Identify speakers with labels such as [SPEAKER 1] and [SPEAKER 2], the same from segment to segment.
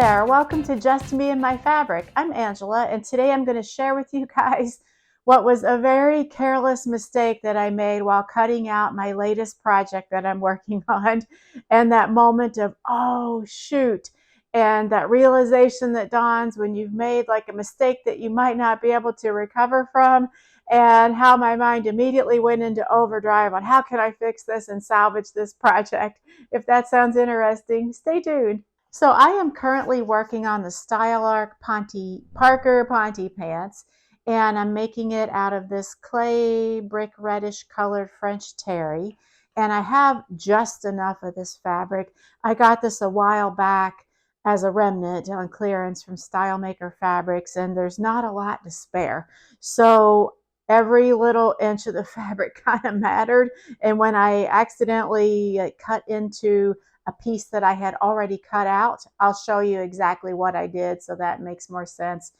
[SPEAKER 1] there, welcome to Just Me and My Fabric. I'm Angela, and today I'm going to share with you guys what was a very careless mistake that I made while cutting out my latest project that I'm working on, and that moment of, oh shoot, and that realization that dawns when you've made like a mistake that you might not be able to recover from, and how my mind immediately went into overdrive on how can I fix this and salvage this project. If that sounds interesting, stay tuned. So I am currently working on the Style Arc Parker Ponte pants, and I'm making it out of this clay brick reddish colored French terry. And I have just enough of this fabric. I got this a while back as a remnant on clearance from Style Maker Fabrics, and there's not a lot to spare. So every little inch of the fabric kind of mattered. And when I accidentally cut into a piece that I had already cut out, I'll show you exactly what I did so that makes more sense.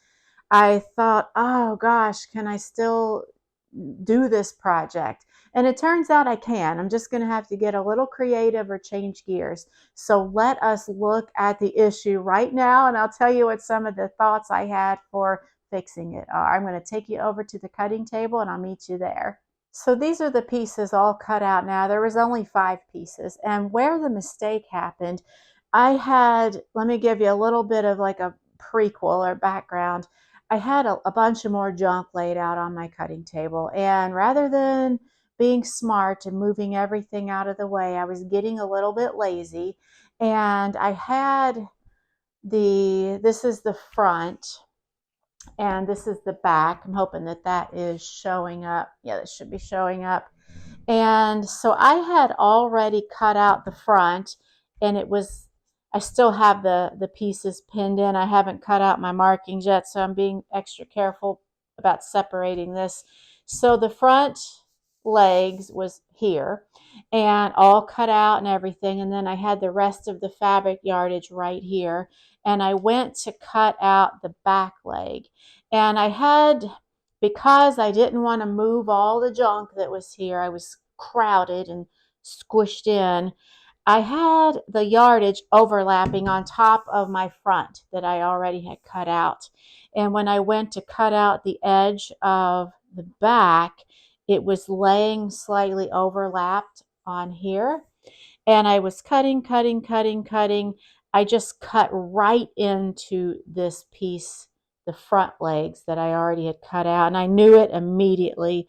[SPEAKER 1] I thought, oh gosh, can I still do this project? And it turns out I can. I'm just going to have to get a little creative or change gears. So let us look at the issue right now, and I'll tell you what some of the thoughts I had for fixing it are. I'm going to take you over to the cutting table and I'll meet you there. So these are the pieces all cut out now. There was only 5 pieces. And where the mistake happened, let me give you a little bit of like a prequel or background. I had a bunch of more junk laid out on my cutting table. And rather than being smart and moving everything out of the way, I was getting a little bit lazy. And I had this is the front. And this is the back. I'm hoping that that is showing up. Yeah, that should be showing up. And so I had already cut out the front, and I still have the pieces pinned in. I haven't cut out my markings yet, so I'm being extra careful about separating this. So the front legs was here and all cut out and everything, and then I had the rest of the fabric yardage right here, and I went to cut out the back leg, and because I didn't want to move all the junk that was here, I was crowded and squished in, I had the yardage overlapping on top of my front that I already had cut out. And when I went to cut out the edge of the back, it was laying slightly overlapped on here. And I was cutting. I just cut right into this piece, the front legs that I already had cut out. And I knew it immediately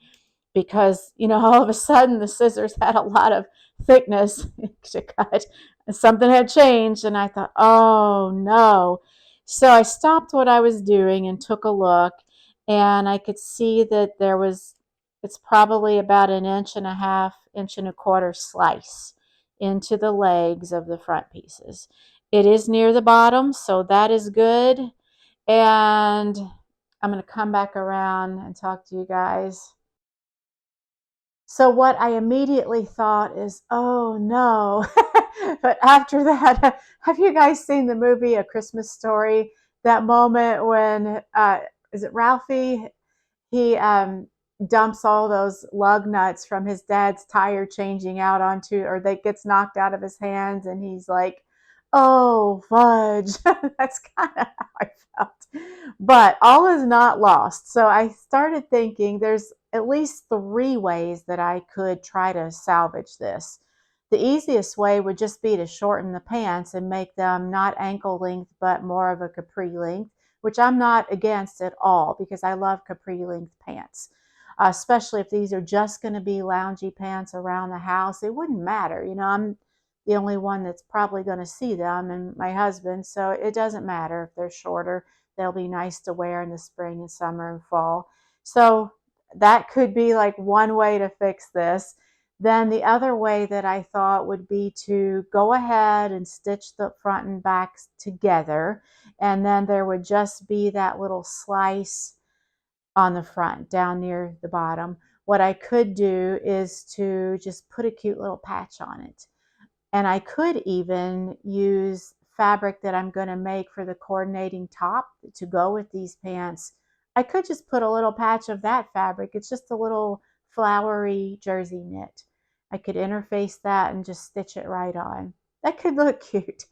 [SPEAKER 1] because, all of a sudden the scissors had a lot of thickness to cut. Something had changed, and I thought, oh no. So I stopped what I was doing and took a look, and I could see that it's probably about an 1.5 1.25 inch slice into the legs of the front pieces. It is near the bottom, so that is good. And I'm going to come back around and talk to you guys. So what I immediately thought is, oh no. But after that, have you guys seen the movie A Christmas Story? That moment when, is it Ralphie? He dumps all those lug nuts from his dad's tire changing out onto, or that gets knocked out of his hands, and he's like, oh, fudge. That's kind of how I felt. But all is not lost. So I started thinking there's at least 3 ways that I could try to salvage this. The easiest way would just be to shorten the pants and make them not ankle length, but more of a capri length, which I'm not against at all because I love capri length pants. Especially if these are just going to be loungy pants around the house. It wouldn't matter. I'm the only one that's probably going to see them, and my husband, so it doesn't matter if they're shorter. They'll be nice to wear in the spring and summer and fall. So that could be like one way to fix this. Then the other way that I thought would be to go ahead and stitch the front and back together, and then there would just be that little slice on the front down near the bottom. What I could do is to just put a cute little patch on it. And I could even use fabric that I'm going to make for the coordinating top to go with these pants. I could just put a little patch of that fabric. It's just a little flowery jersey knit. I could interface that and just stitch it right on. That could look cute.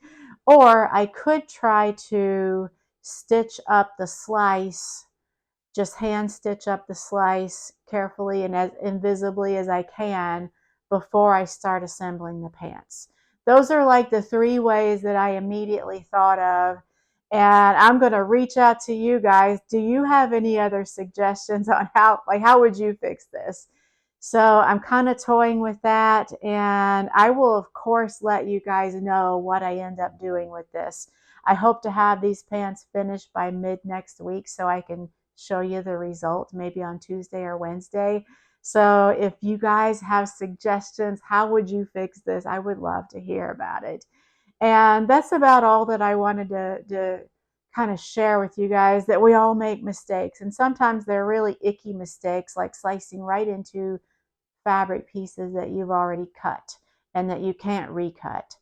[SPEAKER 1] Or I could try to stitch up the slice, just hand stitch up the slice carefully and as invisibly as I can before I start assembling the pants. Those are like the three ways that I immediately thought of. And I'm going to reach out to you guys. Do you have any other suggestions on how would you fix this? So I'm kind of toying with that, and I will of course let you guys know what I end up doing with this. I hope to have these pants finished by mid next week so I can show you the result maybe on Tuesday or Wednesday. So if you guys have suggestions, how would you fix this? I would love to hear about it. And that's about all that I wanted to kind of share with you guys, that we all make mistakes. And sometimes they're really icky mistakes, like slicing right into fabric pieces that you've already cut and that you can't recut.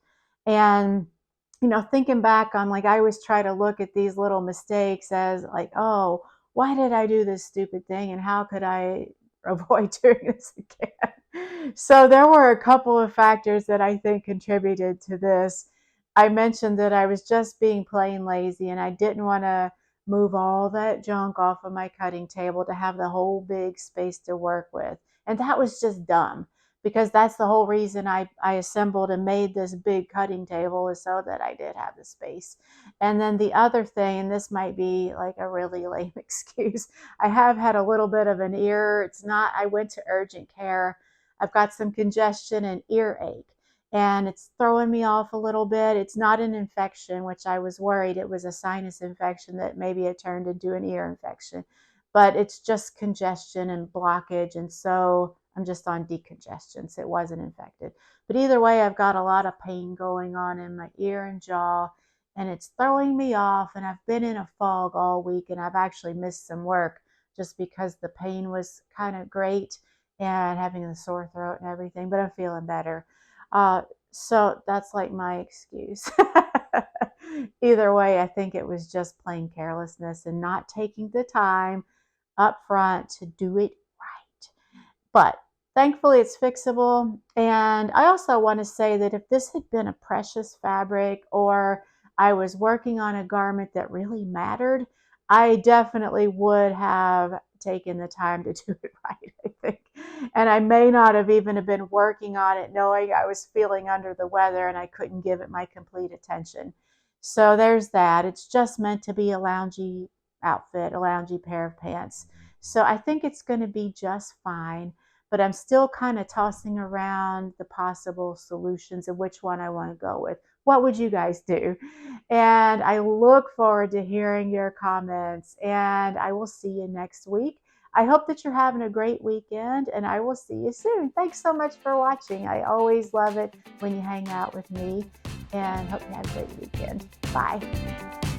[SPEAKER 1] And thinking back on, like, I always try to look at these little mistakes as like, oh, why did I do this stupid thing and how could I avoid doing this again? So there were a couple of factors that I think contributed to this. I mentioned that I was just being plain lazy and I didn't want to move all that junk off of my cutting table to have the whole big space to work with. And that was just dumb, because that's the whole reason I assembled and made this big cutting table, is so that I did have the space. And then the other thing, and this might be like a really lame excuse, I have had a little bit of an ear. I went to urgent care. I've got some congestion and earache, and it's throwing me off a little bit. It's not an infection, which I was worried it was a sinus infection that maybe it turned into an ear infection, but it's just congestion and blockage. And so I'm just on decongestion, so it wasn't infected. But either way, I've got a lot of pain going on in my ear and jaw, and it's throwing me off. And I've been in a fog all week, and I've actually missed some work just because the pain was kind of great and having a sore throat and everything, but I'm feeling better. So that's like my excuse. Either way, I think it was just plain carelessness and not taking the time up front to do it right. But thankfully it's fixable. And I also want to say that if this had been a precious fabric, or I was working on a garment that really mattered, I definitely would have taken the time to do it right, I think. And I may not have even been working on it knowing I was feeling under the weather and I couldn't give it my complete attention. So there's that. It's just meant to be a loungy outfit, a loungy pair of pants. So I think it's going to be just fine, but I'm still kind of tossing around the possible solutions of which one I want to go with. What would you guys do? And I look forward to hearing your comments, and I will see you next week. I hope that you're having a great weekend, and I will see you soon. Thanks so much for watching. I always love it when you hang out with me, and hope you have a great weekend. Bye.